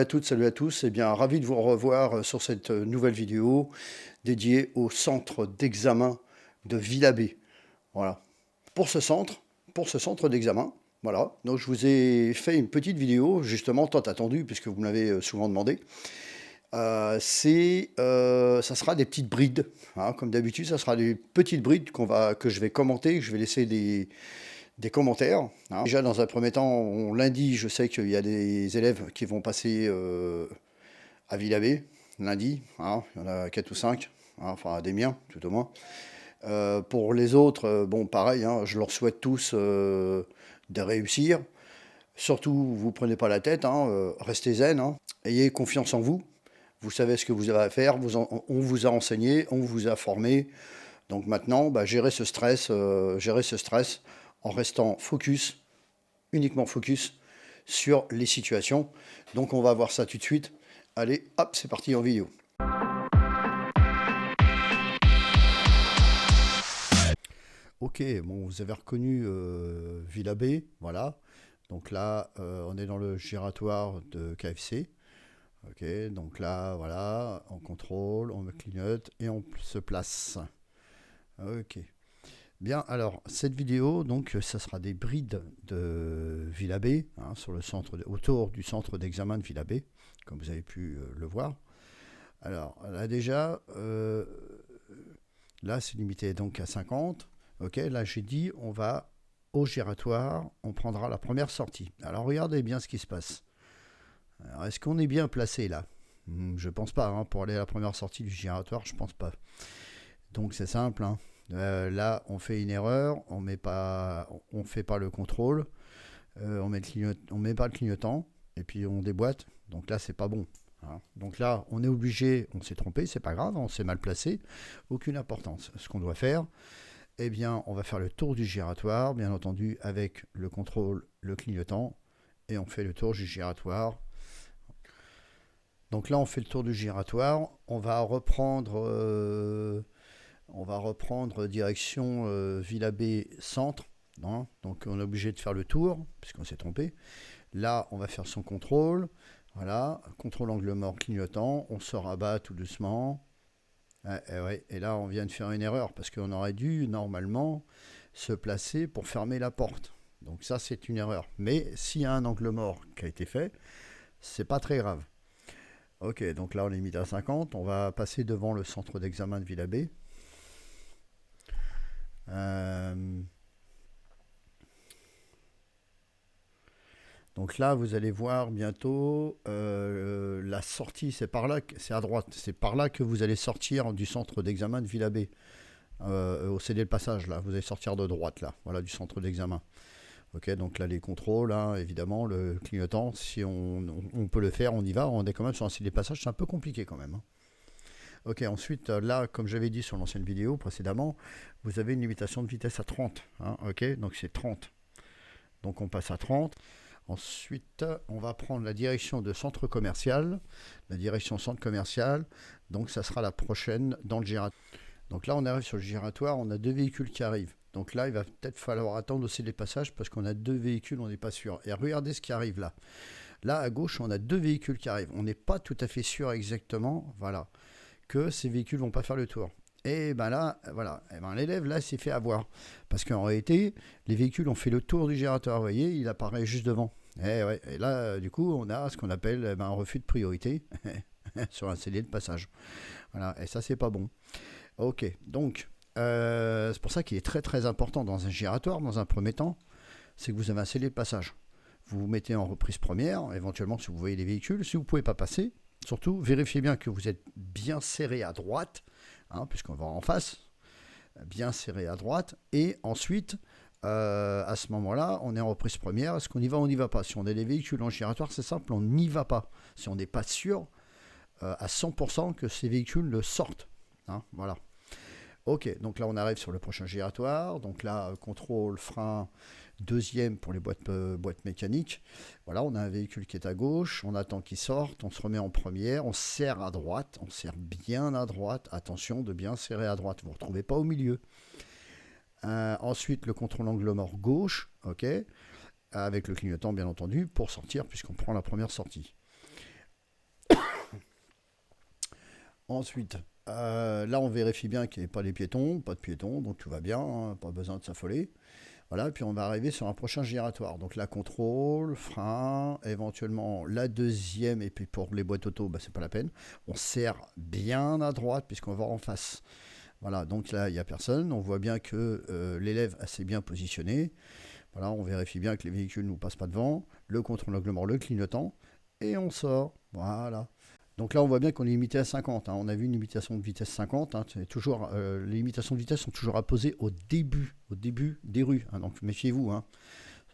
À toutes, salut à tous, eh bien ravi de vous revoir sur cette nouvelle vidéo dédiée au centre d'examen de Villabé. Voilà. Pour ce centre d'examen, voilà, donc je vous ai fait une petite vidéo, justement tant attendue, puisque vous me l'avez souvent demandé. Ça sera des petites brides, hein, comme d'habitude, ça sera des petites brides que je vais commenter, que je vais laisser des commentaires, hein. Déjà, dans un premier temps, lundi, je sais qu'il y a des élèves qui vont passer à Villabé, lundi, hein, il y en a 4 ou 5, hein, enfin des miens, tout au moins. Pour les autres, bon, pareil, hein, je leur souhaite tous de réussir. Surtout, vous prenez pas la tête, hein, restez zen, hein, ayez confiance en vous. Vous savez ce que vous avez à faire, on vous a enseigné, on vous a formé. Donc maintenant, bah, gérer ce stress en restant focus, uniquement focus sur les situations. Donc on va voir ça tout de suite. Allez, hop, c'est parti en vidéo. Ok, bon, vous avez reconnu Villabé, voilà. Donc là, on est dans le giratoire de KFC. Ok, donc là, voilà, on contrôle, on me clignote et on se place. Ok. Bien, alors, cette vidéo, donc, ça sera des brides de Villabé, hein, autour du centre d'examen de Villabé, comme vous avez pu le voir. Alors, là déjà, là, c'est limité donc à 50. Ok, là, j'ai dit, on va au giratoire, on prendra la première sortie. Alors, regardez bien ce qui se passe. Alors, est-ce qu'on est bien placé là? Je pense pas, hein, pour aller à la première sortie du giratoire, je pense pas. Donc, c'est simple, hein. Là, on fait une erreur, on fait pas le contrôle, on met pas le clignotant, et puis on déboîte. Donc là, c'est pas bon, hein. Donc là, on est obligé, on s'est trompé, c'est pas grave, on s'est mal placé, aucune importance. Ce qu'on doit faire, eh bien, on va faire le tour du giratoire, bien entendu, avec le contrôle, le clignotant, et on fait le tour du giratoire. Donc là, on fait le tour du giratoire, on va reprendre direction Villabé centre, hein. Donc on est obligé de faire le tour, puisqu'on s'est trompé. Là, on va faire son contrôle. Voilà, contrôle angle mort clignotant. On se rabat tout doucement. Et là, on vient de faire une erreur, parce qu'on aurait dû, normalement, se placer pour fermer la porte. Donc ça, c'est une erreur. Mais s'il y a un angle mort qui a été fait, c'est pas très grave. Ok, donc là, on est mis à 50. On va passer devant le centre d'examen de Villabé. Donc là, vous allez voir bientôt la sortie, c'est par là, c'est à droite, c'est par là que vous allez sortir du centre d'examen de Villabé. Au CD le passage, là, vous allez sortir de droite, là, voilà, du centre d'examen. Ok, donc là, les contrôles, hein, évidemment, le clignotant, si on peut le faire, on y va. On est quand même sur un CD de passage, c'est un peu compliqué quand même, hein. Ok, ensuite, là, comme j'avais dit sur l'ancienne vidéo précédemment, vous avez une limitation de vitesse à 30. Hein, ok, donc c'est 30. Donc on passe à 30. Ensuite, on va prendre la direction de centre commercial, la direction centre commercial. Donc ça sera la prochaine dans le giratoire. Donc là, on arrive sur le giratoire, on a deux véhicules qui arrivent. Donc là, il va peut-être falloir attendre aussi les passages parce qu'on a deux véhicules, on n'est pas sûr. Et regardez ce qui arrive là. Là, à gauche, on a deux véhicules qui arrivent. On n'est pas tout à fait sûr exactement, voilà, que ces véhicules vont pas faire le tour. Et ben là, voilà, et ben l'élève là s'est fait avoir. Parce qu'en réalité, les véhicules ont fait le tour du giratoire, vous voyez, il apparaît juste devant. Et, ouais, et là, du coup, on a ce qu'on appelle un refus de priorité sur un CD de passage. Voilà, et ça, c'est pas bon. Ok, donc, c'est pour ça qu'il est très très important dans un giratoire, dans un premier temps, c'est que vous avez un CD de passage. Vous vous mettez en reprise première, éventuellement si vous voyez les véhicules. Si vous ne pouvez pas passer, surtout, vérifiez bien que vous êtes bien serré à droite, hein, puisqu'on va en face, bien serré à droite. Et ensuite, à ce moment-là, on est en reprise première. Est-ce qu'on y va ou on n'y va pas? Si on a des véhicules en giratoire, c'est simple, on n'y va pas. Si on n'est pas sûr à 100% que ces véhicules le sortent, hein, voilà. Ok, donc là on arrive sur le prochain giratoire. Donc là, contrôle, frein, deuxième pour les boîtes mécaniques. Voilà, on a un véhicule qui est à gauche, on attend qu'il sorte, on se remet en première, on serre à droite, on serre bien à droite. Attention de bien serrer à droite, vous ne vous retrouvez pas au milieu. Ensuite, le contrôle angle mort gauche, ok, avec le clignotant bien entendu, pour sortir, puisqu'on prend la première sortie. Ensuite, là, on vérifie bien qu'il n'y ait pas les piétons, pas de piétons, donc tout va bien, hein, pas besoin de s'affoler. Voilà, et puis on va arriver sur un prochain giratoire. Donc la contrôle, frein, éventuellement la deuxième, et puis pour les boîtes auto, bah, c'est pas la peine. On serre bien à droite puisqu'on va en face. Voilà, donc là, il n'y a personne. On voit bien que l'élève assez bien positionné. Voilà, on vérifie bien que les véhicules ne nous passent pas devant. Le contrôle angle mort, le clignotant. Et on sort. Voilà. Donc là, on voit bien qu'on est limité à 50. Hein. On a vu une limitation de vitesse 50. Hein. C'est toujours, les limitations de vitesse sont toujours apposées au début des rues. Hein. Donc méfiez-vous. Hein.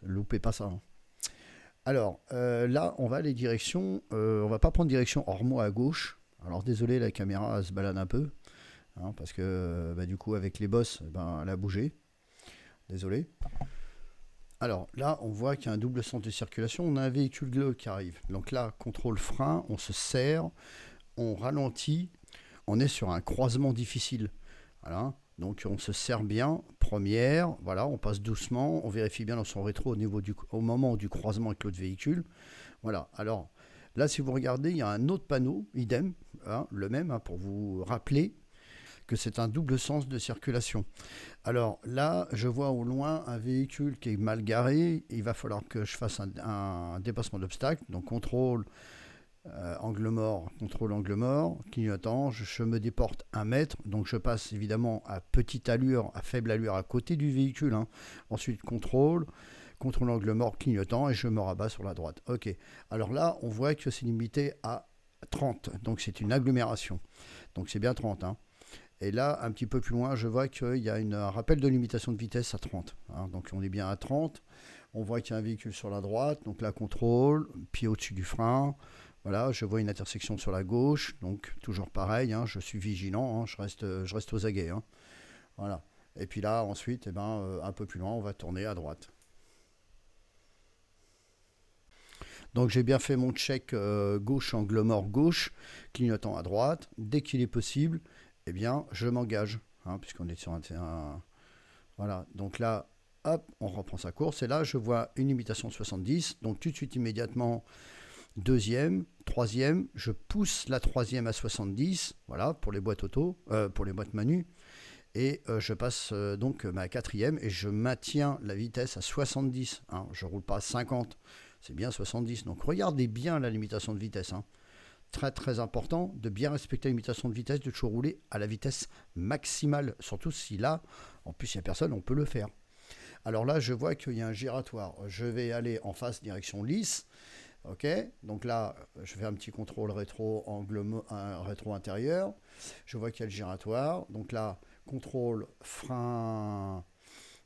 Loupez pas ça. Hein. Alors là, on va aller direction. On va pas prendre direction Ormeaux à gauche. Alors désolé, la caméra se balade un peu. Hein, parce que bah, du coup, avec les bosses, ben, elle a bougé. Désolé. Alors là, on voit qu'il y a un double sens de circulation. On a un véhicule bleu qui arrive. Donc là, contrôle frein, on se serre, on ralentit. On est sur un croisement difficile. Voilà. Donc on se serre bien. Première, voilà, on passe doucement. On vérifie bien dans son rétro au moment du croisement avec l'autre véhicule. Voilà. Alors là, si vous regardez, il y a un autre panneau, idem, hein, le même, hein, pour vous rappeler que c'est un double sens de circulation. Alors là, je vois au loin un véhicule qui est mal garé. Il va falloir que je fasse un dépassement d'obstacle. Donc contrôle angle mort, clignotant. Je me déporte 1 mètre. Donc je passe évidemment à petite allure, à faible allure à côté du véhicule. Hein. Ensuite contrôle angle mort, clignotant et je me rabats sur la droite. Ok. Alors là, on voit que c'est limité à 30. Donc c'est une agglomération. Donc c'est bien 30. Hein. Et là, un petit peu plus loin, je vois qu'il y a un rappel de limitation de vitesse à 30. Hein, donc on est bien à 30. On voit qu'il y a un véhicule sur la droite, donc la contrôle, pied au-dessus du frein. Voilà, je vois une intersection sur la gauche, donc toujours pareil, hein, je suis vigilant, hein, je reste aux aguets. Hein, voilà. Et puis là, ensuite, eh ben, un peu plus loin, on va tourner à droite. Donc j'ai bien fait mon check gauche, angle mort gauche, clignotant à droite. Dès qu'il est possible, eh bien, je m'engage, hein, puisqu'on est sur un terrain. Voilà, donc là, hop, on reprend sa course. Et là, je vois une limitation de 70. Donc tout de suite, immédiatement, deuxième, troisième. Je pousse la troisième à 70. Voilà, pour les boîtes auto, pour les boîtes manu. Et je passe donc ma quatrième et je maintiens la vitesse à 70. Hein, je ne roule pas à 50, c'est bien 70. Donc regardez bien la limitation de vitesse. Hein. Très très important de bien respecter la limitation de vitesse, de toujours rouler à la vitesse maximale. Surtout si là, en plus il n'y a personne, on peut le faire. Alors là, je vois qu'il y a un giratoire. Je vais aller en face, direction lisse. Ok, donc là, je fais un petit contrôle rétro, rétro intérieur. Je vois qu'il y a le giratoire. Donc là, contrôle frein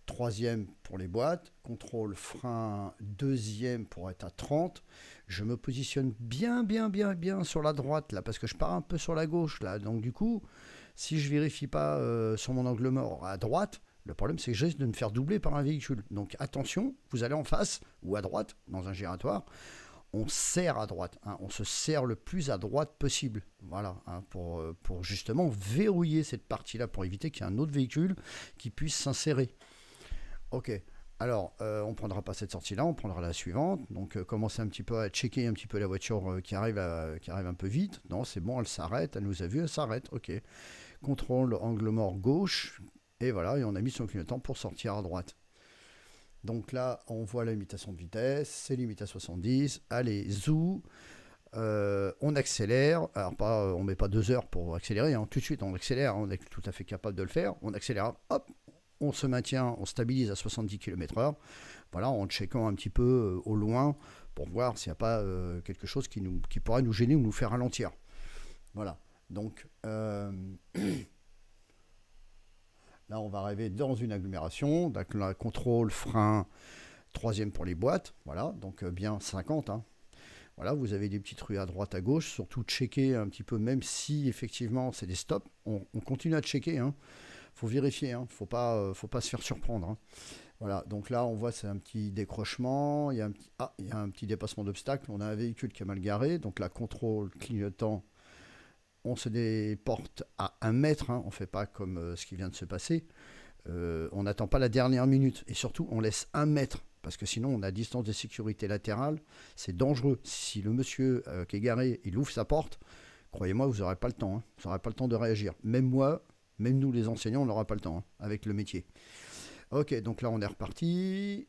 troisième pour les boîtes, contrôle frein deuxième pour être à 30. Je me positionne bien sur la droite là parce que je pars un peu sur la gauche là. Donc du coup, si je vérifie pas sur mon angle mort à droite, le problème c'est que je risque de me faire doubler par un véhicule. Donc attention, vous allez en face ou à droite dans un giratoire. On serre à droite, hein, on se serre le plus à droite possible, voilà, hein, pour justement verrouiller cette partie-là, pour éviter qu'il y ait un autre véhicule qui puisse s'insérer. Ok, alors on ne prendra pas cette sortie-là, on prendra la suivante, donc commencer un petit peu à checker un petit peu la voiture qui arrive un peu vite, non c'est bon, elle s'arrête, elle nous a vu, elle s'arrête, ok. Contrôle angle mort gauche, et voilà, et on a mis son clignotant pour sortir à droite. Donc là, on voit la limitation de vitesse, c'est limité à 70. Allez, zou, on accélère. Alors, on ne met pas 2 heures pour accélérer, hein. Tout de suite on accélère, on est tout à fait capable de le faire. On accélère, hop, on se maintient, on stabilise à 70 km/h. Voilà, en checkant un petit peu au loin pour voir s'il n'y a pas quelque chose qui pourrait nous gêner ou nous faire ralentir. Voilà, donc là, on va arriver dans une agglomération. Donc, là, contrôle, frein, troisième pour les boîtes. Voilà, donc bien 50. Hein. Voilà, vous avez des petites rues à droite, à gauche. Surtout checker un petit peu, même si effectivement c'est des stops. On continue à checker. Hein. Faut vérifier. Hein. Faut pas se faire surprendre. Hein. Voilà, donc là, on voit c'est un petit décrochement. Il y a un petit dépassement d'obstacle. On a un véhicule qui est mal garé. Donc là, contrôle, clignotant. On se déporte à 1 mètre, hein, on ne fait pas comme ce qui vient de se passer. On n'attend pas la dernière minute. Et surtout, on laisse 1 mètre. Parce que sinon, on a distance de sécurité latérale. C'est dangereux. Si le monsieur qui est garé, il ouvre sa porte, Croyez-moi, vous n'aurez pas le temps. Hein. Vous n'aurez pas le temps de réagir. Même moi, même nous les enseignants, on n'aura pas le temps hein, avec le métier. Ok, donc là on est reparti.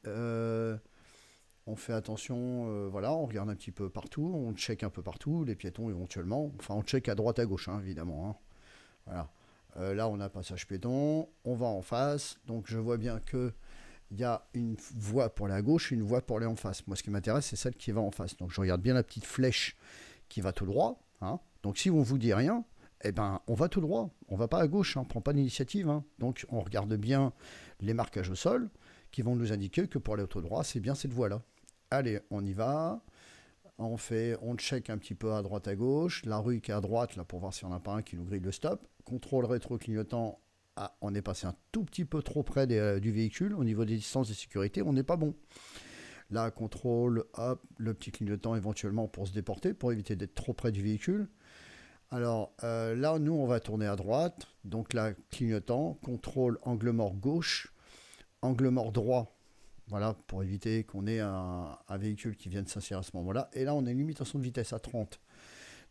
On fait attention, voilà, on regarde un petit peu partout, on check un peu partout, les piétons éventuellement. Enfin, on check à droite à gauche, hein, évidemment. Hein. Voilà. Là, on a passage piéton, on va en face. Donc je vois bien que il y a une voie pour aller à gauche, une voie pour aller en face. Moi, ce qui m'intéresse, c'est celle qui va en face. Donc je regarde bien la petite flèche qui va tout droit. Hein. Donc si on vous dit rien, eh ben, on va tout droit. On va pas à gauche, hein, on ne prend pas d'initiative. Hein. Donc on regarde bien les marquages au sol qui vont nous indiquer que pour aller tout droit, c'est bien cette voie-là. Allez, on y va. On check un petit peu à droite à gauche. La rue qui est à droite, là, pour voir si on n'a pas un qui nous grille le stop. Contrôle rétro-clignotant. Ah, on est passé un tout petit peu trop près du véhicule. Au niveau des distances de sécurité, on n'est pas bon. Là, contrôle, hop, le petit clignotant éventuellement pour se déporter, pour éviter d'être trop près du véhicule. Alors là, nous, on va tourner à droite. Donc là, clignotant, contrôle, angle mort gauche, angle mort droit. Voilà, pour éviter qu'on ait un véhicule qui vienne s'insérer à ce moment-là. Et là, on a une limitation de vitesse à 30.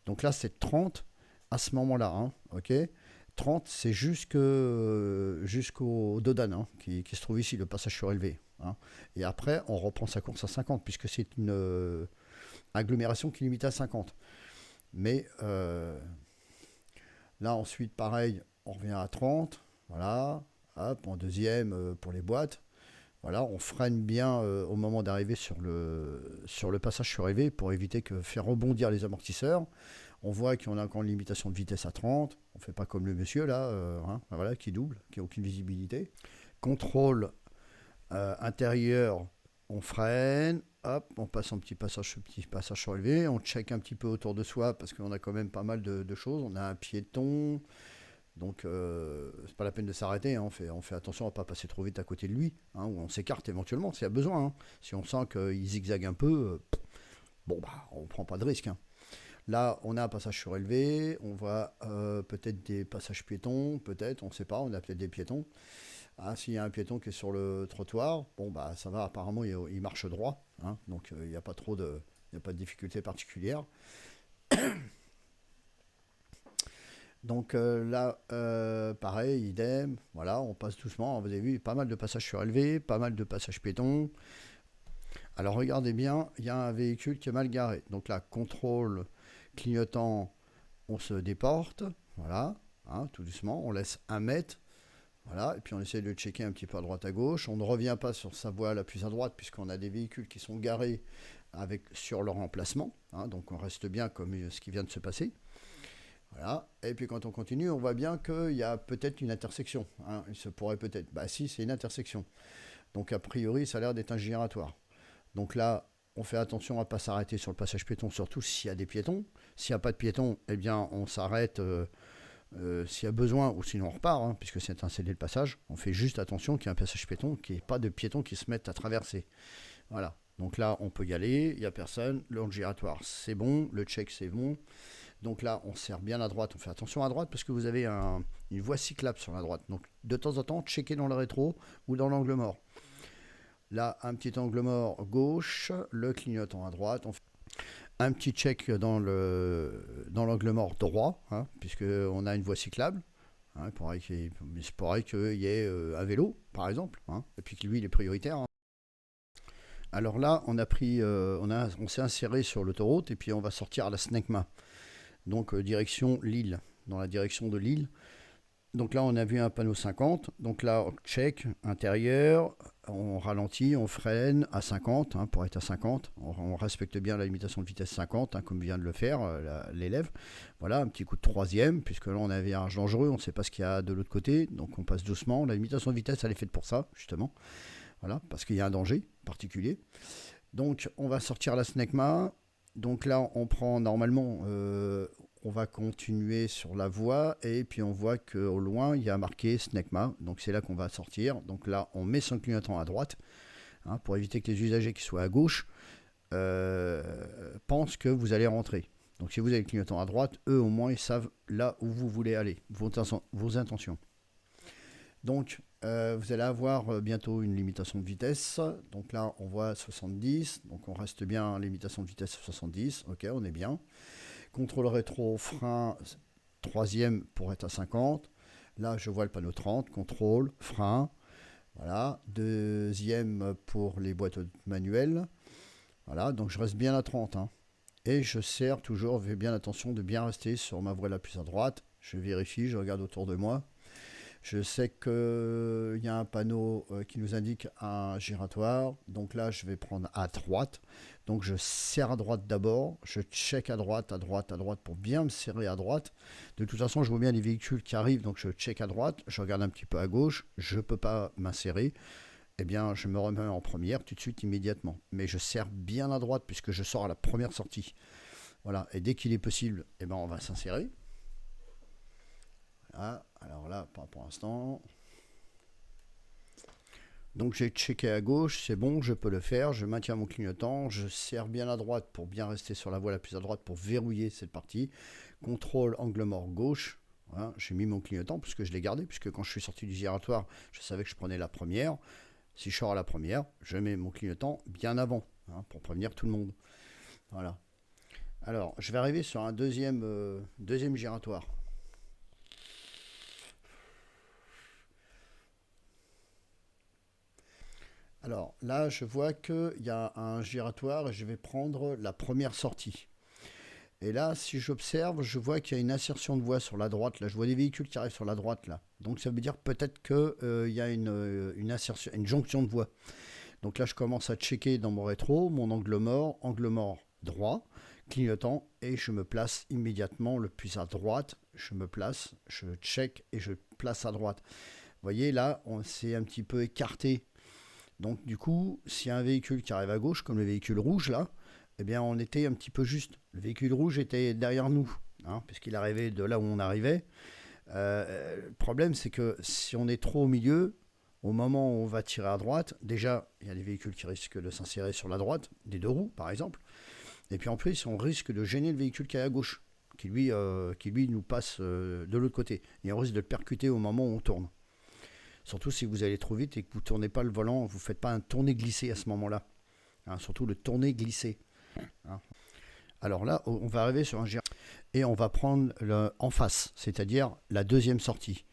Donc là, c'est 30 à ce moment-là. Hein, ok, 30, c'est jusqu'au Dodan, hein, qui se trouve ici, le passage surélevé. Hein. Et après, on reprend sa course à 50, puisque c'est une agglomération qui limite à 50. Mais là, ensuite, pareil, on revient à 30. Voilà, hop, en deuxième pour les boîtes. Voilà, on freine bien au moment d'arriver sur le passage surélevé pour éviter que faire rebondir les amortisseurs. On voit qu'on a encore une limitation de vitesse à 30. On ne fait pas comme le monsieur là, hein, voilà, qui double, qui n'a aucune visibilité. Contrôle intérieur, on freine. Hop, on passe un petit passage surélevé. On check un petit peu autour de soi parce qu'on a quand même pas mal de choses. On a un piéton. Donc, c'est pas la peine de s'arrêter. Hein. On fait attention à ne pas passer trop vite à côté de lui. Hein, ou on s'écarte éventuellement s'il y a besoin. Hein. Si on sent qu'il zigzague un peu, bon, bah, on prend pas de risque. Hein. Là, on a un passage surélevé. On voit peut-être des passages piétons. Peut-être, on ne sait pas. On a peut-être des piétons. Ah, s'il y a un piéton qui est sur le trottoir, bon, bah, ça va. Apparemment, il marche droit. Hein, donc, il n'y a pas trop de. Il n'y a pas de difficulté particulière. Donc là, pareil, idem, voilà, on passe doucement. Vous avez vu, pas mal de passages surélevés, pas mal de passages piétons. Alors regardez bien, il y a un véhicule qui est mal garé. Donc là, contrôle, clignotant, on se déporte, voilà, hein, tout doucement, on laisse 1 mètre, voilà, et puis on essaie de checker un petit peu à droite à gauche. On ne revient pas sur sa voie la plus à droite, puisqu'on a des véhicules qui sont garés sur leur emplacement, hein, donc on reste bien comme ce qui vient de se passer. Voilà. Et puis quand on continue, on voit bien qu'il y a peut-être une intersection. Hein. Il se pourrait peut-être. Bah si, c'est une intersection. Donc a priori, ça a l'air d'être un giratoire. Donc là, on fait attention à ne pas s'arrêter sur le passage piéton, surtout s'il y a des piétons. S'il n'y a pas de piétons, eh bien on s'arrête s'il y a besoin, ou sinon on repart, hein, puisque c'est un cédé le passage. On fait juste attention qu'il y ait un passage piéton, qu'il n'y ait pas de piétons qui se mettent à traverser. Voilà. Donc là, on peut y aller, il n'y a personne. Le giratoire, c'est bon. Le check, c'est bon. Donc là, on serre bien à droite, on fait attention à droite parce que vous avez une voie cyclable sur la droite. Donc de temps en temps, checkez dans le rétro ou dans l'angle mort. Là, un petit angle mort gauche, le clignotant à droite. On fait un petit check dans l'angle mort droit, hein, puisqu'on a une voie cyclable. Hein, il pourrait qu'il y ait un vélo, par exemple, hein, et puis que lui, il est prioritaire. Hein. Alors là, on s'est inséré sur l'autoroute et puis on va sortir à la Snecma. Donc direction Lille, dans la direction de Lille. Donc là, on a vu un panneau 50. Donc là, check, intérieur, on ralentit, on freine à 50, hein, pour être à 50. On respecte bien la limitation de vitesse 50, hein, comme vient de le faire l'élève. Voilà, un petit coup de troisième, puisque là, on a un virage dangereux, on ne sait pas ce qu'il y a de l'autre côté. Donc on passe doucement. La limitation de vitesse, elle est faite pour ça, justement. Voilà, parce qu'il y a un danger particulier. Donc on va sortir la Snecma. Donc là, on prend normalement, on va continuer sur la voie et puis on voit qu'au loin, il y a marqué Snecma. Donc c'est là qu'on va sortir. Donc là, on met son clignotant à droite, hein, pour éviter que les usagers qui soient à gauche pensent que vous allez rentrer. Donc si vous avez le clignotant à droite, eux au moins ils savent là où vous voulez aller, vos intentions. Donc vous allez avoir bientôt une limitation de vitesse. Donc là, on voit 70. Donc on reste bien en limitation de vitesse 70. Ok, on est bien. Contrôle rétro, frein, troisième pour être à 50. Là, je vois le panneau 30, contrôle, frein. Voilà, deuxième pour les boîtes manuelles. Voilà, donc je reste bien à 30. Hein. Et je serre toujours, fais bien attention de bien rester sur ma voie la plus à droite. Je vérifie, je regarde autour de moi. Je sais qu'il y a un panneau qui nous indique un giratoire. Donc là, je vais prendre à droite. Donc je serre à droite d'abord. Je check à droite, à droite, à droite pour bien me serrer à droite. De toute façon, je vois bien les véhicules qui arrivent. Donc je check à droite. Je regarde un petit peu à gauche. Je ne peux pas m'insérer. Eh bien, je me remets en première tout de suite, immédiatement. Mais je serre bien à droite puisque je sors à la première sortie. Voilà. Et dès qu'il est possible, eh ben, on va s'insérer. Ah, alors là, pas pour l'instant. Donc j'ai checké à gauche, c'est bon, je peux le faire. Je maintiens mon clignotant, je serre bien à droite pour bien rester sur la voie la plus à droite pour verrouiller cette partie. Contrôle angle mort gauche. Voilà, j'ai mis mon clignotant puisque je l'ai gardé, puisque quand je suis sorti du giratoire, je savais que je prenais la première. Si je sors à la première, je mets mon clignotant bien avant, hein, pour prévenir tout le monde. Voilà. Alors, je vais arriver sur un deuxième giratoire. Alors là, je vois qu'il y a un giratoire et je vais prendre la première sortie. Et là, si j'observe, je vois qu'il y a une insertion de voie sur la droite. Là, je vois des véhicules qui arrivent sur la droite. Là. Donc ça veut dire peut-être qu'il y a une insertion, une jonction de voie. Donc là, je commence à checker dans mon rétro, mon angle mort droit, clignotant, et je me place immédiatement le plus à droite. Je me place, je check et je place à droite. Vous voyez, là, on s'est un petit peu écarté. Donc du coup, s'il y a un véhicule qui arrive à gauche, comme le véhicule rouge là, eh bien on était un petit peu juste. Le véhicule rouge était derrière nous, hein, puisqu'il arrivait de là où on arrivait. Le problème, c'est que si on est trop au milieu, au moment où on va tirer à droite, déjà, il y a des véhicules qui risquent de s'insérer sur la droite, des deux roues par exemple. Et puis en plus, on risque de gêner le véhicule qui est à gauche, qui lui nous passe de l'autre côté. Et on risque de le percuter au moment où on tourne. Surtout si vous allez trop vite et que vous ne tournez pas le volant, vous ne faites pas un tourné glissé à ce moment-là. Hein, surtout le tourné glissé. Hein. Alors là, on va arriver sur un giratoire et on va prendre en face, c'est-à-dire la deuxième sortie.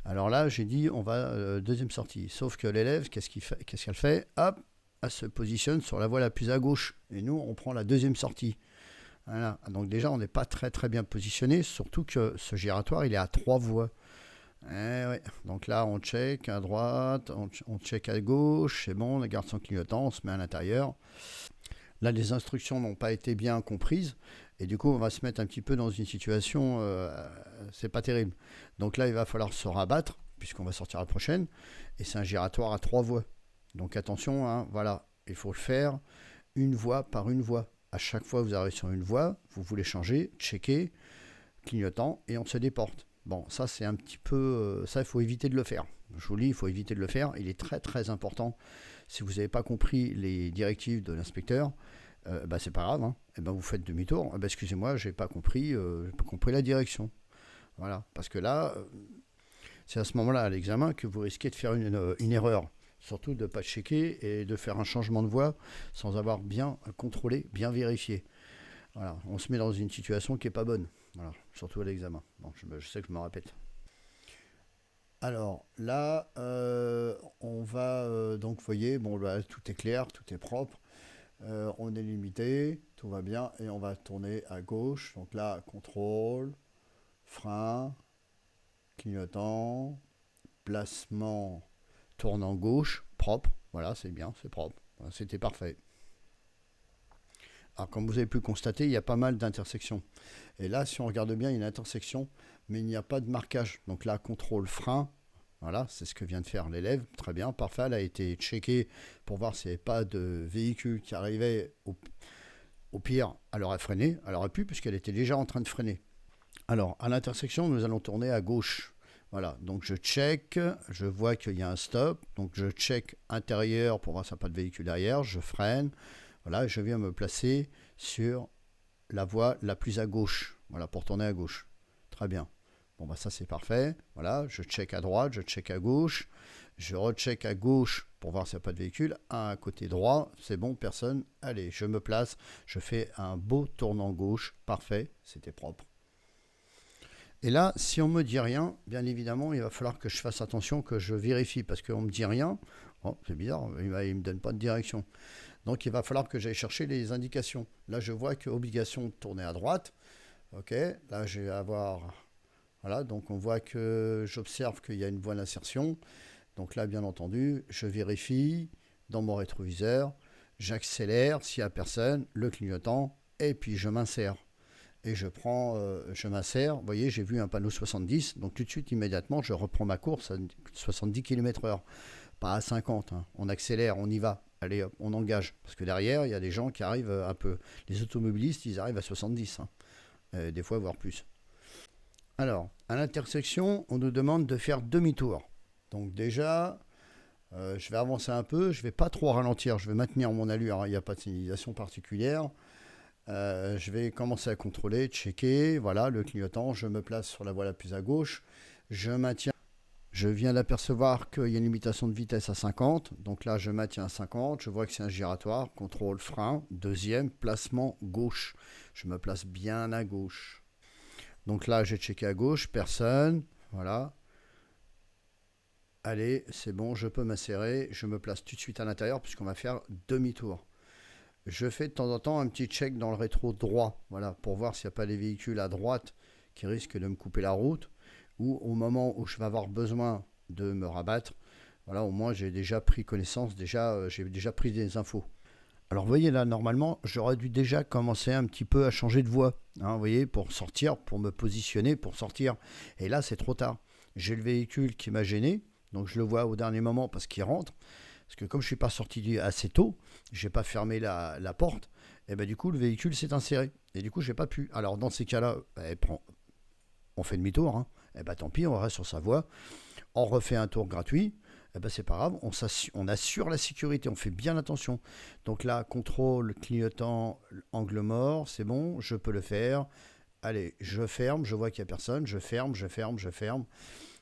Alors là, j'ai dit on va deuxième sortie. Sauf que l'élève, qu'est-ce qu'elle fait? Hop, elle se positionne sur la voie la plus à gauche. Et nous, on prend la deuxième sortie. Voilà. Donc déjà, on n'est pas très très bien positionné, surtout que ce giratoire, il est à 3 voies. Ouais. Donc là, on check à droite, on check à gauche, c'est bon, on garde son clignotant, on se met à l'intérieur. Là, les instructions n'ont pas été bien comprises, et du coup, on va se mettre un petit peu dans une situation, c'est pas terrible. Donc là, il va falloir se rabattre, puisqu'on va sortir à la prochaine, et c'est un giratoire à 3 voies. Donc attention, hein, voilà, il faut le faire une voie par une voie. À chaque fois que vous arrivez sur une voie, vous voulez changer, checker, clignotant, et on se déporte. Bon, ça c'est un petit peu... ça, il faut éviter de le faire. Je vous le dis, il faut éviter de le faire. Il est très très important. Si vous n'avez pas compris les directives de l'inspecteur, c'est pas grave. Hein. Et ben, vous faites demi-tour. Excusez-moi, j'ai pas compris la direction. Voilà. Parce que là, c'est à ce moment-là, à l'examen, que vous risquez de faire une erreur. Surtout de ne pas checker et de faire un changement de voie sans avoir bien contrôlé, bien vérifié. Voilà. On se met dans une situation qui n'est pas bonne. Voilà, surtout à l'examen. Bon, je sais que je me répète. Alors là, on va donc, vous voyez, bon, là, tout est clair, tout est propre. On est limité, tout va bien, et on va tourner à gauche. Donc là, contrôle, frein, clignotant, placement, tournant gauche, propre. Voilà, c'est bien, c'est propre. Voilà, c'était parfait. Alors, comme vous avez pu constater, il y a pas mal d'intersections. Et là, si on regarde bien, il y a une intersection, mais il n'y a pas de marquage. Donc là, contrôle frein, voilà, c'est ce que vient de faire l'élève. Très bien, parfait. Elle a été checkée pour voir s'il n'y avait pas de véhicule qui arrivait. Au pire, elle aurait freiné. Elle aurait pu, puisqu'elle était déjà en train de freiner. Alors, à l'intersection, nous allons tourner à gauche. Voilà, donc je check, je vois qu'il y a un stop. Donc je check intérieur pour voir s'il n'y a pas de véhicule derrière. Je freine. Voilà, je viens me placer sur la voie la plus à gauche. Voilà, pour tourner à gauche. Très bien. Bon, bah ça c'est parfait. Voilà, je check à droite, je check à gauche, je recheck à gauche pour voir s'il n'y a pas de véhicule. À côté droit, c'est bon, personne. Allez, je me place, je fais un beau tournant gauche, parfait, c'était propre. Et là, si on me dit rien, bien évidemment, il va falloir que je fasse attention, que je vérifie, parce qu'on me dit rien. Oh, c'est bizarre, il me donne pas de direction. Donc il va falloir que j'aille chercher les indications. Là, je vois que obligation de tourner à droite. Ok, là je vais avoir. Voilà, donc on voit que j'observe qu'il y a une voie d'insertion. Donc là, bien entendu, je vérifie dans mon rétroviseur, j'accélère s'il n'y a personne, le clignotant, et puis je m'insère. Et je m'insère. Vous voyez, j'ai vu un panneau 70, donc tout de suite, immédiatement, je reprends ma course à 70 km/h. Pas à 50, hein. On accélère, on y va. Allez, hop, on engage. Parce que derrière, il y a des gens qui arrivent un peu. Les automobilistes, ils arrivent à 70, hein. Des fois, voire plus. Alors, à l'intersection, on nous demande de faire demi-tour. Donc déjà, je vais avancer un peu, je ne vais pas trop ralentir, je vais maintenir mon allure, hein, il n'y a pas de signalisation particulière. Je vais commencer à contrôler, checker, voilà, le clignotant, je me place sur la voie la plus à gauche, je maintiens. Je viens d'apercevoir qu'il y a une limitation de vitesse à 50, donc là je maintiens à 50, je vois que c'est un giratoire, contrôle frein, deuxième, placement gauche. Je me place bien à gauche. Donc là j'ai checké à gauche, personne, voilà. Allez, c'est bon, je peux m'insérer, je me place tout de suite à l'intérieur puisqu'on va faire demi-tour. Je fais de temps en temps un petit check dans le rétro droit, voilà, pour voir s'il n'y a pas des véhicules à droite qui risquent de me couper la route, ou au moment où je vais avoir besoin de me rabattre, voilà, au moins j'ai déjà pris connaissance, j'ai déjà pris des infos. Alors vous voyez là, normalement, j'aurais dû déjà commencer un petit peu à changer de voie, hein, vous voyez, pour sortir, pour me positionner, pour sortir. Et là, c'est trop tard. J'ai le véhicule qui m'a gêné, donc je le vois au dernier moment parce qu'il rentre. Parce que comme je ne suis pas sorti assez tôt, je n'ai pas fermé la porte, et ben du coup le véhicule s'est inséré. Et du coup je n'ai pas pu. Alors dans ces cas-là, on fait demi-tour, hein. Et ben tant pis, on reste sur sa voie. On refait un tour gratuit. Et ben c'est pas grave, on assure la sécurité, on fait bien attention. Donc là, contrôle, clignotant, angle mort, c'est bon, je peux le faire. Allez, je ferme, je vois qu'il n'y a personne, je ferme, je ferme, je ferme.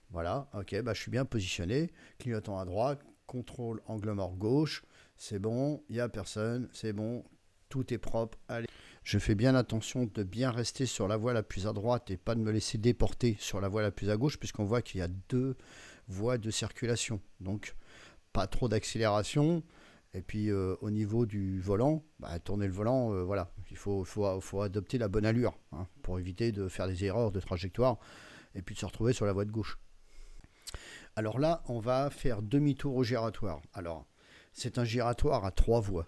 Voilà, ok, bah, je suis bien positionné. Clignotant à droite, contrôle angle mort gauche, c'est bon, il n'y a personne, c'est bon, tout est propre. Allez. Je fais bien attention de bien rester sur la voie la plus à droite et pas de me laisser déporter sur la voie la plus à gauche, puisqu'on voit qu'il y a deux voies de circulation. Donc, pas trop d'accélération. Et puis, au niveau du volant, bah, tourner le volant, voilà, il faut adopter la bonne allure, hein, pour éviter de faire des erreurs de trajectoire et puis de se retrouver sur la voie de gauche. Alors là, on va faire demi-tour au giratoire. Alors, c'est un giratoire à 3 voies.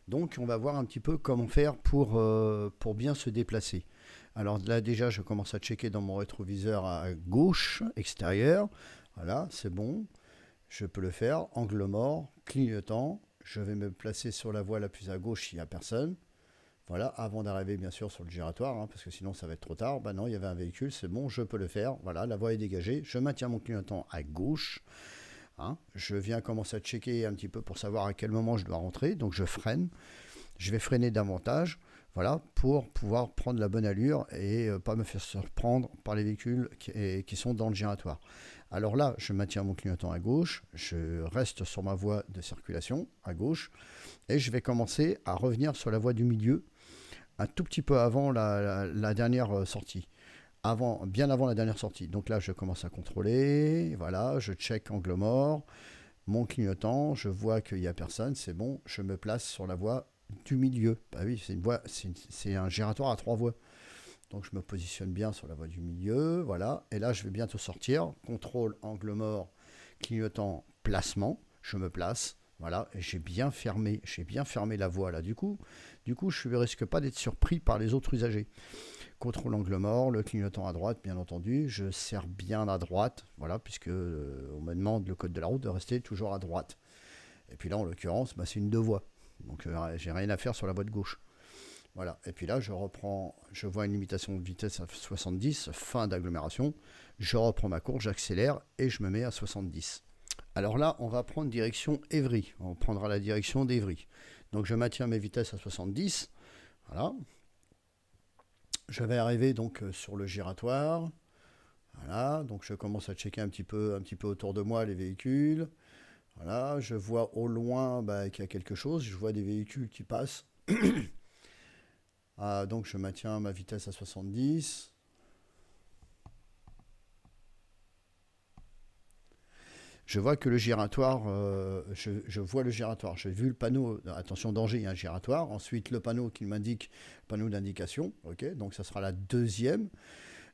Donc, on va voir un petit peu comment faire pour bien se déplacer. Alors là, déjà, je commence à checker dans mon rétroviseur à gauche, extérieur. Voilà, c'est bon. Je peux le faire. Angle mort, clignotant. Je vais me placer sur la voie la plus à gauche s'il n'y a personne. Voilà, avant d'arriver bien sûr sur le giratoire, hein, parce que sinon ça va être trop tard. Ben non, il y avait un véhicule, c'est bon, je peux le faire. Voilà, la voie est dégagée. Je maintiens mon clignotant à gauche. Hein. Je viens commencer à checker un petit peu pour savoir à quel moment je dois rentrer. Donc je freine. Je vais freiner davantage, voilà, pour pouvoir prendre la bonne allure et pas me faire surprendre par les véhicules qui sont dans le giratoire. Alors là, je maintiens mon clignotant à gauche, je reste sur ma voie de circulation à gauche et je vais commencer à revenir sur la voie du milieu un tout petit peu avant la dernière sortie. Bien avant la dernière sortie. Donc là, je commence à contrôler, voilà, je check angle mort, mon clignotant, je vois qu'il n'y a personne, c'est bon, je me place sur la voie du milieu. Bah oui, c'est un giratoire à 3 voies. Donc je me positionne bien sur la voie du milieu, voilà. Et là, je vais bientôt sortir. Contrôle, angle mort, clignotant, placement. Je me place, voilà. Et j'ai bien fermé la voie là. Du coup, je ne risque pas d'être surpris par les autres usagers. Contrôle angle mort, le clignotant à droite, bien entendu. Je serre bien à droite, voilà, puisque on me demande le code de la route de rester toujours à droite. Et puis là, en l'occurrence, c'est une 2 voies. Donc j'ai rien à faire sur la voie de gauche. Voilà. Et puis là, je vois une limitation de vitesse à 70, fin d'agglomération. Je reprends ma course, j'accélère et je me mets à 70. Alors là, on va prendre direction Évry. On prendra la direction d'Évry. Donc je maintiens mes vitesses à 70. Voilà. Je vais arriver donc sur le giratoire. Voilà, donc je commence à checker un petit peu autour de moi les véhicules. Voilà, je vois au loin qu'il y a quelque chose, je vois des véhicules qui passent. Donc je maintiens ma vitesse à 70. Je vois que le giratoire, je vois le giratoire. J'ai vu le panneau, attention danger, il y a un giratoire. Ensuite le panneau qui m'indique, panneau d'indication. Ok, donc ça sera la deuxième.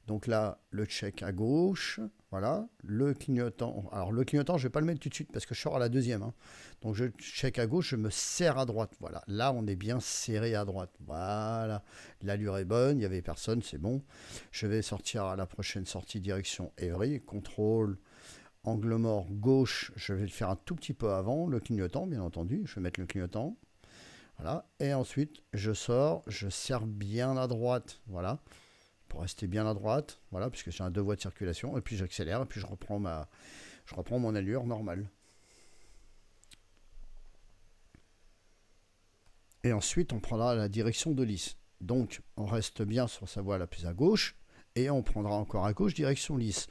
Donc là, le check à gauche, voilà, le clignotant. Alors le clignotant, je ne vais pas le mettre tout de suite parce que je sors à la deuxième, hein. Donc je check à gauche, je me serre à droite. Voilà, là on est bien serré à droite. Voilà, l'allure est bonne, il n'y avait personne, c'est bon. Je vais sortir à la prochaine sortie direction Évry. Contrôle, angle mort gauche, je vais le faire un tout petit peu avant, le clignotant bien entendu. Je vais mettre le clignotant. Voilà, et ensuite je sors, je serre bien à droite. Voilà, pour rester bien à droite, voilà, puisque j'ai un deux voies de circulation, et puis j'accélère, et puis je reprends mon allure normale. Et ensuite, on prendra la direction de Lys. Donc, on reste bien sur sa voie la plus à gauche, et on prendra encore à gauche direction Lys.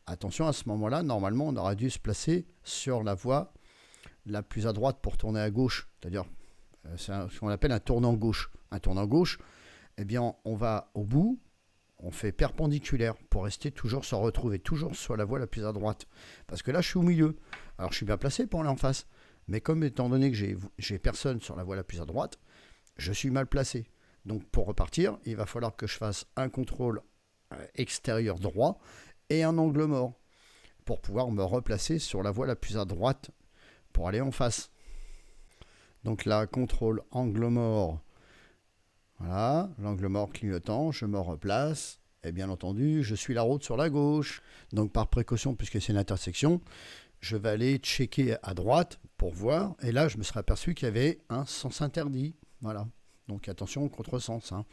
Attention, à ce moment-là, normalement, on aura dû se placer sur la voie la plus à droite pour tourner à gauche, c'est-à-dire ce qu'on appelle un tournant gauche. Un tournant gauche, eh bien, on va au bout, on fait perpendiculaire pour rester toujours, se retrouver toujours sur la voie la plus à droite. Parce que là, je suis au milieu. Alors, je suis bien placé pour aller en face. Mais comme étant donné que j'ai personne sur la voie la plus à droite, je suis mal placé. Donc, pour repartir, il va falloir que je fasse un contrôle extérieur droit et un angle mort pour pouvoir me replacer sur la voie la plus à droite pour aller en face. Donc là, contrôle angle mort. Voilà, l'angle mort clignotant, je me replace. Et bien entendu, je suis la route sur la gauche. Donc par précaution, puisque c'est une intersection, je vais aller checker à droite pour voir. Et là, je me serais aperçu qu'il y avait un sens interdit. Voilà. Donc attention au contresens, hein.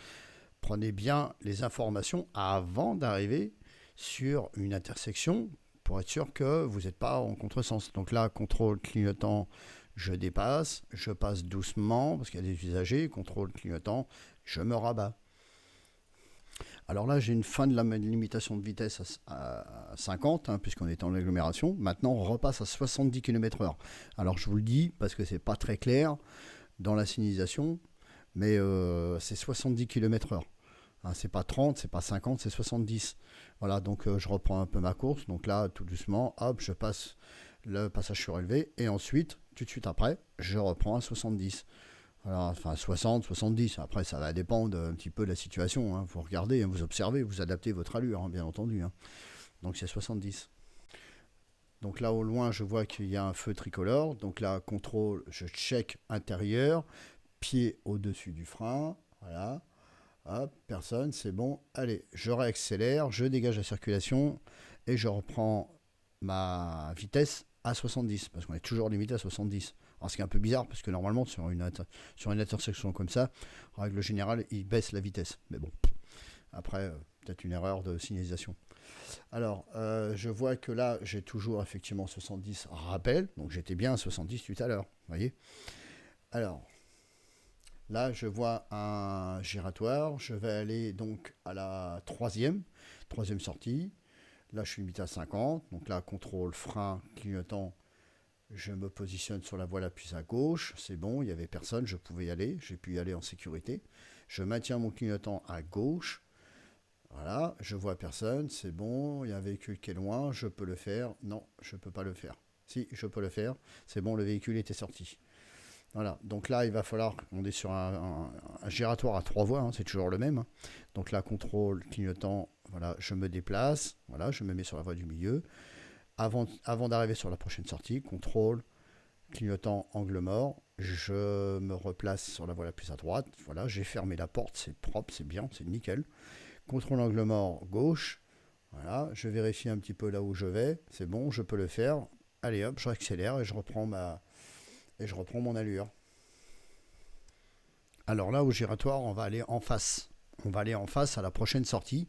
Prenez bien les informations avant d'arriver sur une intersection pour être sûr que vous n'êtes pas en contresens. Donc là, contrôle clignotant, je dépasse, je passe doucement parce qu'il y a des usagers, contrôle clignotant, je me rabats. Alors là, j'ai une fin de la limitation de vitesse à 50, hein, puisqu'on est en agglomération. Maintenant, on repasse à 70 km/h. Alors je vous le dis parce que c'est pas très clair dans la signalisation, mais c'est 70 km/h. Hein, c'est pas 30, c'est pas 50, c'est 70. Voilà, donc je reprends un peu ma course. Donc là, tout doucement, hop, je passe le passage surélevé. Et ensuite, tout de suite après, je reprends à 70. Voilà, enfin 60, 70. Après, ça va dépendre un petit peu de la situation, hein. Vous regardez, hein, vous observez, vous adaptez votre allure, hein, bien entendu, hein. Donc c'est 70. Donc là, au loin, je vois qu'il y a un feu tricolore. Donc là, contrôle, je check intérieur, pied au-dessus du frein. Voilà. Hop, personne, c'est bon. Allez, je réaccélère, je dégage la circulation et je reprends ma vitesse à 70, parce qu'on est toujours limité à 70. Alors, ce qui est un peu bizarre, parce que normalement, sur une intersection comme ça, en règle générale, il baisse la vitesse. Mais bon, après, peut-être une erreur de signalisation. Alors, je vois que là, j'ai toujours effectivement 70 rappel, donc j'étais bien à 70 tout à l'heure, vous voyez. Alors, là, je vois un giratoire. Je vais aller donc à la troisième sortie. Là, je suis limité à 50. Donc là, contrôle, frein, clignotant. Je me positionne sur la voie la plus à gauche. C'est bon, il n'y avait personne, je pouvais y aller. J'ai pu y aller en sécurité. Je maintiens mon clignotant à gauche. Voilà, je vois personne, c'est bon. Il y a un véhicule qui est loin, je peux le faire. Non, je ne peux pas le faire. Si, je peux le faire. C'est bon, le véhicule était sorti. Voilà, donc là, il va falloir, on est sur un giratoire à trois voies, hein, c'est toujours le même, hein. Donc là, contrôle, clignotant, voilà, je me déplace, voilà, je me mets sur la voie du milieu. Avant d'arriver sur la prochaine sortie, contrôle, clignotant, angle mort, je me replace sur la voie la plus à droite, voilà, j'ai fermé la porte, c'est propre, c'est bien, c'est nickel. Contrôle, angle mort, gauche, voilà, je vérifie un petit peu là où je vais, c'est bon, je peux le faire. Allez hop, je réaccélère et je reprends mon allure. Alors là, au giratoire, on va aller en face. On va aller en face à la prochaine sortie.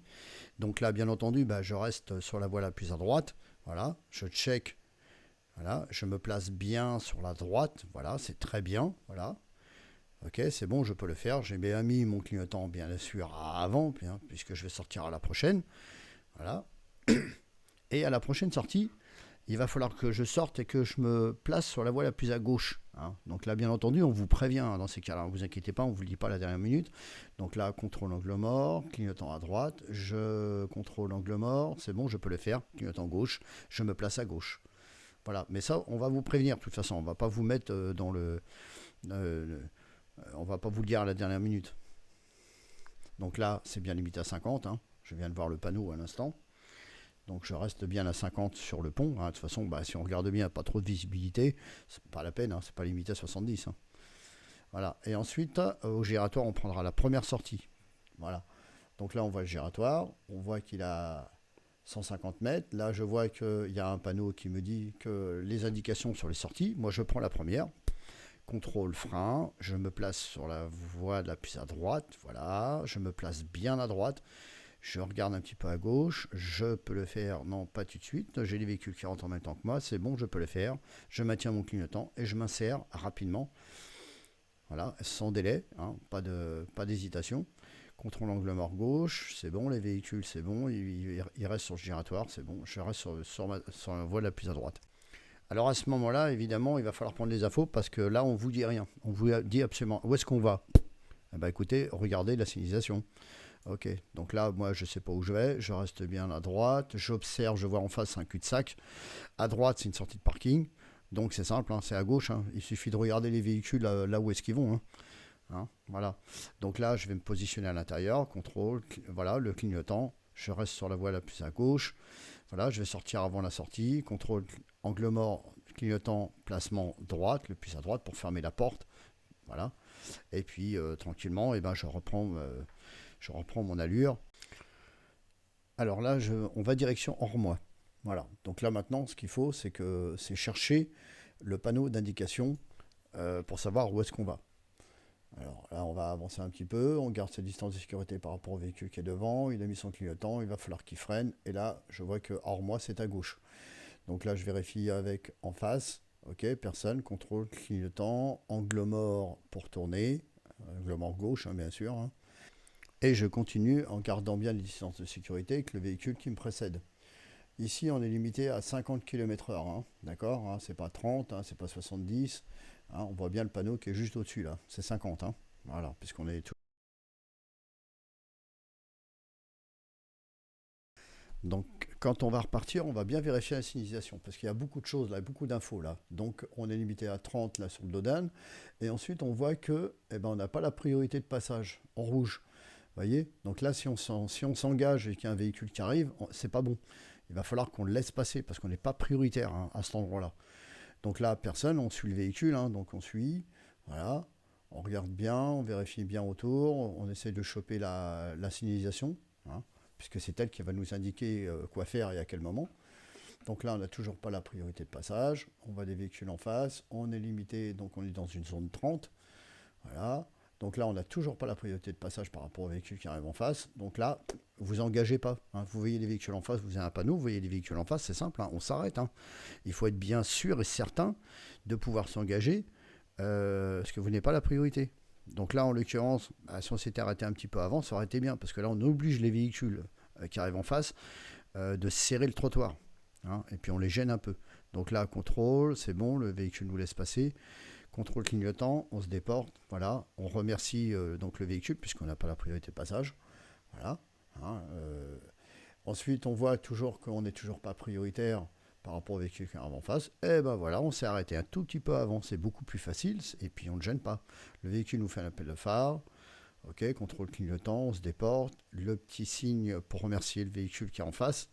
Donc là, bien entendu, je reste sur la voie la plus à droite. Voilà, je check. Voilà, je me place bien sur la droite. Voilà, c'est très bien. Voilà. Ok, c'est bon, je peux le faire. J'ai bien mis mon clignotant bien sûr avant, puisque je vais sortir à la prochaine. Voilà. Et à la prochaine sortie, il va falloir que je sorte et que je me place sur la voie la plus à gauche. Hein. Donc là, bien entendu, on vous prévient hein, dans ces cas-là. Ne vous inquiétez pas, on ne vous le dit pas à la dernière minute. Donc là, contrôle angle mort, clignotant à droite. Je contrôle angle mort, c'est bon, je peux le faire. Clignotant gauche, je me place à gauche. Voilà, mais ça, on va vous prévenir de toute façon. On ne va pas vous mettre dans le... on ne va pas vous le dire à la dernière minute. Donc là, c'est bien limité à 50. Hein. Je viens de voir le panneau à l'instant. Donc je reste bien à 50 sur le pont. Hein. De toute façon, si on regarde bien, pas trop de visibilité, c'est pas la peine, hein. C'est pas limité à 70. Hein. Voilà. Et ensuite, au giratoire, on prendra la première sortie. Voilà. Donc là, on voit le giratoire. On voit qu'il a 150 mètres. Là, je vois qu'il y a un panneau qui me dit que les indications sur les sorties. Moi, je prends la première. Contrôle frein. Je me place sur la voie de la plus à droite. Voilà. Je me place bien à droite. Je regarde un petit peu à gauche, je peux le faire, non pas tout de suite, j'ai les véhicules qui rentrent en même temps que moi, c'est bon, je peux le faire, je maintiens mon clignotant et je m'insère rapidement, voilà, sans délai, hein, pas d'hésitation. Contrôle angle mort gauche, c'est bon, les véhicules c'est bon, il reste sur le giratoire, c'est bon, je reste sur la voie la plus à droite. Alors à ce moment-là, évidemment, il va falloir prendre les infos parce que là, on ne vous dit rien, on vous dit absolument où est-ce qu'on va. Eh ben, écoutez, regardez la signalisation. Ok, donc là, moi, je ne sais pas où je vais, je reste bien à droite, j'observe, je vois en face un cul-de-sac. À droite, c'est une sortie de parking, donc c'est simple, hein, c'est à gauche, hein. Il suffit de regarder les véhicules là où est-ce qu'ils vont. Hein. Hein, voilà, donc là, je vais me positionner à l'intérieur, contrôle, voilà, le clignotant, je reste sur la voie la plus à gauche. Voilà, je vais sortir avant la sortie, contrôle, angle mort, clignotant, placement droite, le plus à droite pour fermer la porte. Voilà, et puis tranquillement, eh ben, je reprends mon allure. Alors là, on va direction Ormois. Voilà. Donc là maintenant, ce qu'il faut, c'est chercher le panneau d'indication pour savoir où est-ce qu'on va. Alors là, on va avancer un petit peu. On garde sa distance de sécurité par rapport au véhicule qui est devant. Il a mis son clignotant. Il va falloir qu'il freine. Et là, je vois que Ormois, c'est à gauche. Donc là, je vérifie avec en face. Ok, personne. Contrôle, clignotant. Angle mort pour tourner. Angle mort gauche, hein, bien sûr. Hein. Et je continue en gardant bien les distances de sécurité avec le véhicule qui me précède. Ici, on est limité à 50 km/h, hein, d'accord, hein, c'est pas 30, hein, c'est pas 70. Hein, on voit bien le panneau qui est juste au-dessus, là, c'est 50. Hein, voilà, puisqu'on est tout. Donc, quand on va repartir, on va bien vérifier la signalisation, parce qu'il y a beaucoup de choses, là, beaucoup d'infos, là. Donc, on est limité à 30, là, sur le Dodane. Et ensuite, on voit que, on n'a pas la priorité de passage en rouge. Voyez, donc là, si on s'engage et qu'il y a un véhicule qui arrive, c'est pas bon. Il va falloir qu'on le laisse passer parce qu'on n'est pas prioritaire hein, à cet endroit-là. Donc là, personne, on suit le véhicule, hein, donc on suit, voilà, on regarde bien, on vérifie bien autour, on essaie de choper la signalisation, hein, puisque c'est elle qui va nous indiquer quoi faire et à quel moment. Donc là, on n'a toujours pas la priorité de passage, on voit des véhicules en face, on est limité, donc on est dans une zone 30, voilà. Donc là, on n'a toujours pas la priorité de passage par rapport aux véhicules qui arrivent en face. Donc là, vous engagez pas. Hein. Vous voyez les véhicules en face, vous avez un panneau, vous voyez les véhicules en face, c'est simple, hein, on s'arrête. Hein. Il faut être bien sûr et certain de pouvoir s'engager parce que vous n'avez pas la priorité. Donc là, en l'occurrence, si on s'était arrêté un petit peu avant, ça aurait été bien parce que là, on oblige les véhicules qui arrivent en face de serrer le trottoir. Hein, et puis on les gêne un peu. Donc là, contrôle, c'est bon, le véhicule nous laisse passer. Contrôle clignotant, on se déporte, voilà, on remercie donc le véhicule puisqu'on n'a pas la priorité de passage, voilà. Hein, ensuite, on voit toujours qu'on n'est toujours pas prioritaire par rapport au véhicule qui arrive en face, et ben voilà, on s'est arrêté un tout petit peu avant, c'est beaucoup plus facile, et puis on ne gêne pas. Le véhicule nous fait un appel de phare, ok, contrôle clignotant, on se déporte, le petit signe pour remercier le véhicule qui est en face,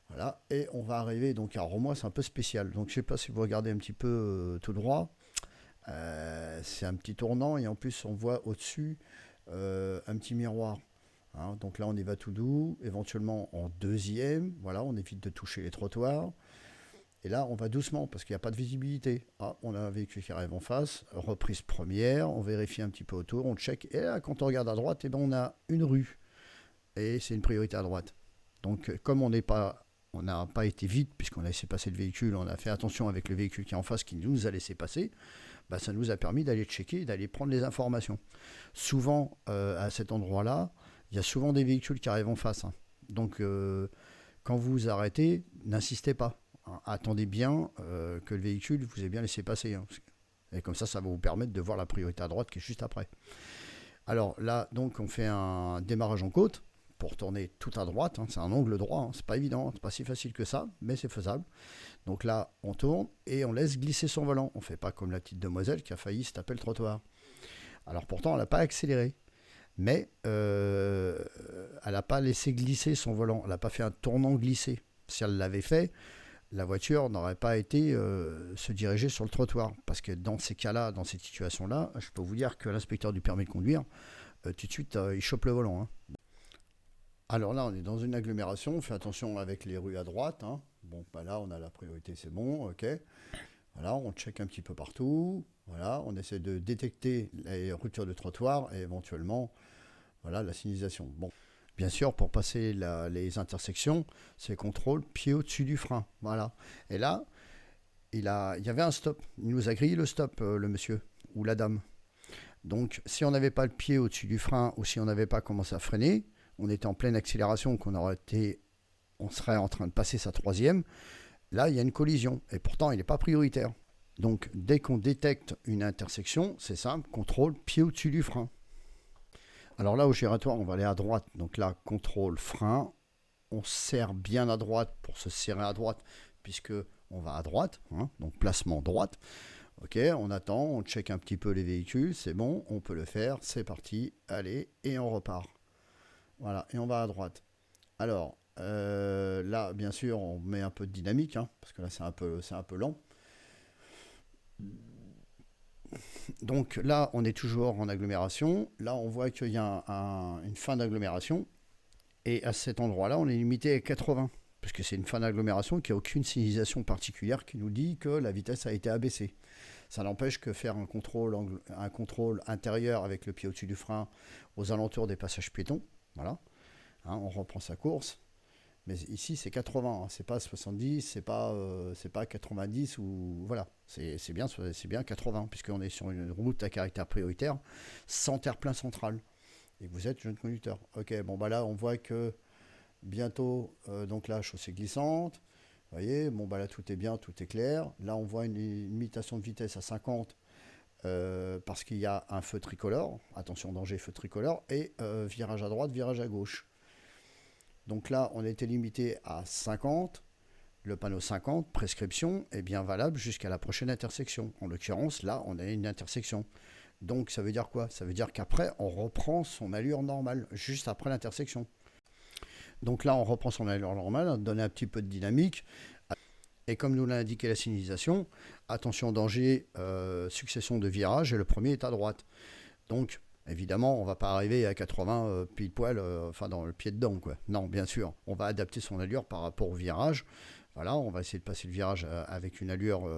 voilà, et on va arriver donc à Ormois, c'est un peu spécial, donc je ne sais pas si vous regardez un petit peu tout droit. C'est un petit tournant et en plus on voit au-dessus un petit miroir. Hein, donc là on y va tout doux, éventuellement en deuxième, voilà, on évite de toucher les trottoirs. Et là on va doucement parce qu'il n'y a pas de visibilité. Ah, on a un véhicule qui arrive en face, reprise première, on vérifie un petit peu autour, on check. Et là quand on regarde à droite, on a une rue et c'est une priorité à droite. Donc comme on n'a pas été vite puisqu'on a laissé passer le véhicule, on a fait attention avec le véhicule qui est en face qui nous a laissé passer. Ça nous a permis d'aller checker, d'aller prendre les informations. Souvent, à cet endroit-là, il y a souvent des véhicules qui arrivent en face. Hein. Donc, quand vous vous arrêtez, n'insistez pas. Attendez bien que le véhicule vous ait bien laissé passer. Hein. Et comme ça va vous permettre de voir la priorité à droite qui est juste après. Alors là, donc, on fait un démarrage en côte pour tourner tout à droite. Hein. C'est un angle droit, hein. C'est pas évident, c'est pas si facile que ça, mais c'est faisable. Donc là, on tourne et on laisse glisser son volant. On fait pas comme la petite demoiselle qui a failli se taper le trottoir. Alors pourtant, elle n'a pas accéléré. Mais elle n'a pas laissé glisser son volant. Elle n'a pas fait un tournant glissé. Si elle l'avait fait, la voiture n'aurait pas été se diriger sur le trottoir. Parce que dans ces cas-là, dans cette situation-là, je peux vous dire que l'inspecteur du permis de conduire, tout de suite, il chope le volant. Hein. Alors là, on est dans une agglomération. On fait attention avec les rues à droite. Hein. Bon, bah là, on a la priorité, c'est bon, ok. Voilà, on check un petit peu partout. Voilà, on essaie de détecter les ruptures de trottoir et éventuellement, voilà, la signalisation. Bon, bien sûr, pour passer les intersections, c'est contrôle pied au-dessus du frein. Voilà. Et là, il y avait un stop. Il nous a grillé le stop, le monsieur ou la dame. Donc, si on n'avait pas le pied au-dessus du frein ou si on n'avait pas commencé à freiner, on était en pleine accélération, on serait en train de passer sa troisième. Là, il y a une collision et pourtant, il n'est pas prioritaire. Donc, dès qu'on détecte une intersection, c'est simple, contrôle pied au-dessus du frein. Alors là, au giratoire, on va aller à droite. Donc là, contrôle frein. On serre bien à droite pour se serrer à droite, puisque on va à droite. Hein, donc placement droite. Ok, on attend, on check un petit peu les véhicules. C'est bon, on peut le faire. C'est parti. Allez, et on repart. Voilà, et on va à droite. Alors, là, bien sûr, on met un peu de dynamique, hein, parce que là, c'est un peu lent. Donc là, on est toujours en agglomération. Là, on voit qu'il y a une fin d'agglomération. Et à cet endroit-là, on est limité à 80. Parce que c'est une fin d'agglomération qui n'a aucune signalisation particulière qui nous dit que la vitesse a été abaissée. Ça n'empêche que faire un contrôle intérieur avec le pied au-dessus du frein aux alentours des passages piétons. Voilà. Hein, on reprend sa course. Mais ici, c'est 80, hein. C'est pas 70, c'est pas 90 ou voilà. C'est bien 80 puisqu'on est sur une route à caractère prioritaire sans terre-plein central et que vous êtes jeune conducteur. Ok, bon bah là on voit que bientôt donc là chaussée glissante. Vous voyez, bon bah là tout est bien, tout est clair. Là on voit une limitation de vitesse à 50 parce qu'il y a un feu tricolore. Attention danger feu tricolore et virage à droite, virage à gauche. Donc là, on a été limité à 50. Le panneau 50, prescription, est bien valable jusqu'à la prochaine intersection. En l'occurrence, là, on a une intersection. Donc, ça veut dire quoi? Ça veut dire qu'après, on reprend son allure normale, juste après l'intersection. Donc là, on reprend son allure normale, on donne un petit peu de dynamique. Et comme nous l'a indiqué la signalisation, attention danger, succession de virages, et le premier est à droite. Donc, évidemment, on ne va pas arriver à 80 pile poil, enfin dans le pied dedans, quoi. Non, bien sûr, on va adapter son allure par rapport au virage. Voilà, on va essayer de passer le virage avec une allure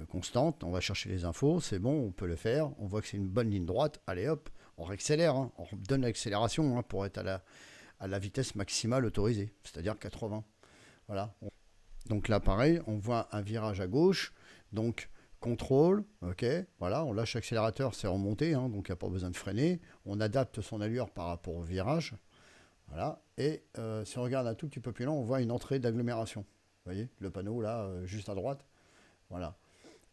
constante. On va chercher les infos, c'est bon, on peut le faire. On voit que c'est une bonne ligne droite. Allez hop, on réaccélère, hein. On donne l'accélération hein, pour être à la vitesse maximale autorisée, c'est-à-dire 80. Voilà. Donc là, pareil, on voit un virage à gauche. Donc contrôle, ok, voilà, on lâche l'accélérateur, c'est remonté, hein, donc il n'y a pas besoin de freiner. On adapte son allure par rapport au virage, voilà. Et si on regarde un tout petit peu plus loin, on voit une entrée d'agglomération. Vous voyez, le panneau là, juste à droite, voilà.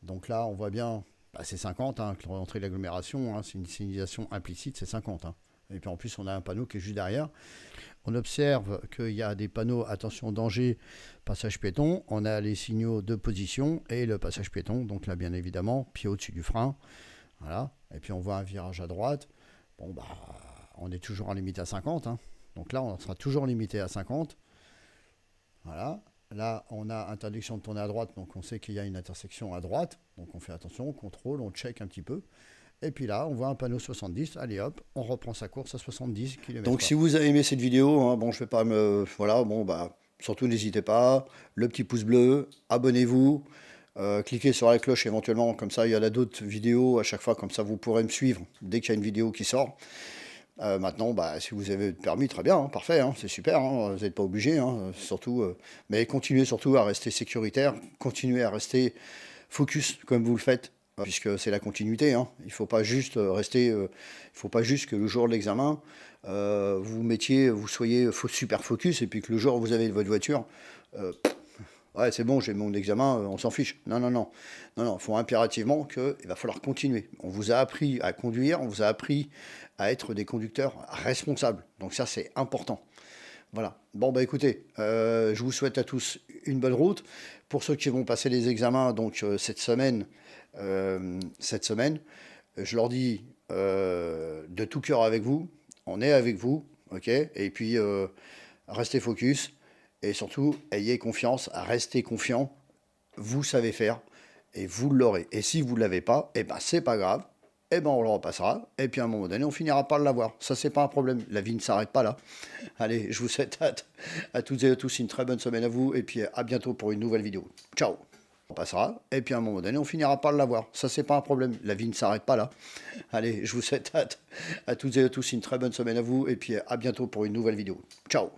Donc là, on voit bien, bah, c'est 50, hein, l'entrée d'agglomération, hein, c'est une signalisation implicite, c'est 50. Hein. Et puis en plus, on a un panneau qui est juste derrière. On observe qu'il y a des panneaux, attention danger, passage piéton. On a les signaux de position et le passage piéton. Donc là, bien évidemment, pied au-dessus du frein. Voilà. Et puis on voit un virage à droite. Bon, bah, on est toujours en limite à 50. Hein. Donc là, on sera toujours limité à 50. Voilà. Là, on a interdiction de tourner à droite. Donc on sait qu'il y a une intersection à droite. Donc on fait attention, on contrôle, on check un petit peu. Et puis là, on voit un panneau 70, allez hop, on reprend sa course à 70 km/h. Donc si vous avez aimé cette vidéo, hein, bon, je vais pas me... Voilà, bon, bah, surtout n'hésitez pas, le petit pouce bleu, abonnez-vous, cliquez sur la cloche éventuellement, comme ça il y en a d'autres vidéos à chaque fois, comme ça vous pourrez me suivre dès qu'il y a une vidéo qui sort. Maintenant, bah, si vous avez le permis, très bien, hein, parfait, hein, c'est super, hein, vous n'êtes pas obligé, hein, surtout, mais continuez surtout à rester sécuritaire, continuez à rester focus comme vous le faites. puisque c'est la continuité, hein. Il ne faut pas juste il faut pas juste que le jour de l'examen, vous soyez super focus, et puis que le jour où vous avez votre voiture, ouais, c'est bon, j'ai mon examen, on s'en fiche. Non, non, non. Non, non, il faut impérativement qu'il va falloir continuer. On vous a appris à conduire, on vous a appris à être des conducteurs responsables. Donc ça, c'est important. Voilà. Bon, bah écoutez, je vous souhaite à tous une bonne route. Pour ceux qui vont passer les examens, donc cette semaine, je leur dis de tout cœur avec vous. On est avec vous, ok. Et puis restez focus et surtout ayez confiance, restez confiant. Vous savez faire et vous l'aurez. Et si vous ne l'avez pas, eh ben c'est pas grave. Eh ben on le repassera, et puis à un moment donné, on finira par l'avoir. Ça, c'est pas un problème. La vie ne s'arrête pas là. Allez, je vous souhaite à toutes et à tous une très bonne semaine à vous, et puis à bientôt pour une nouvelle vidéo. Ciao. On passera, et puis à un moment donné, on finira par l'avoir. Ça, c'est pas un problème. La vie ne s'arrête pas là. Allez, je vous souhaite à toutes et à tous une très bonne semaine à vous, et puis à bientôt pour une nouvelle vidéo. Ciao.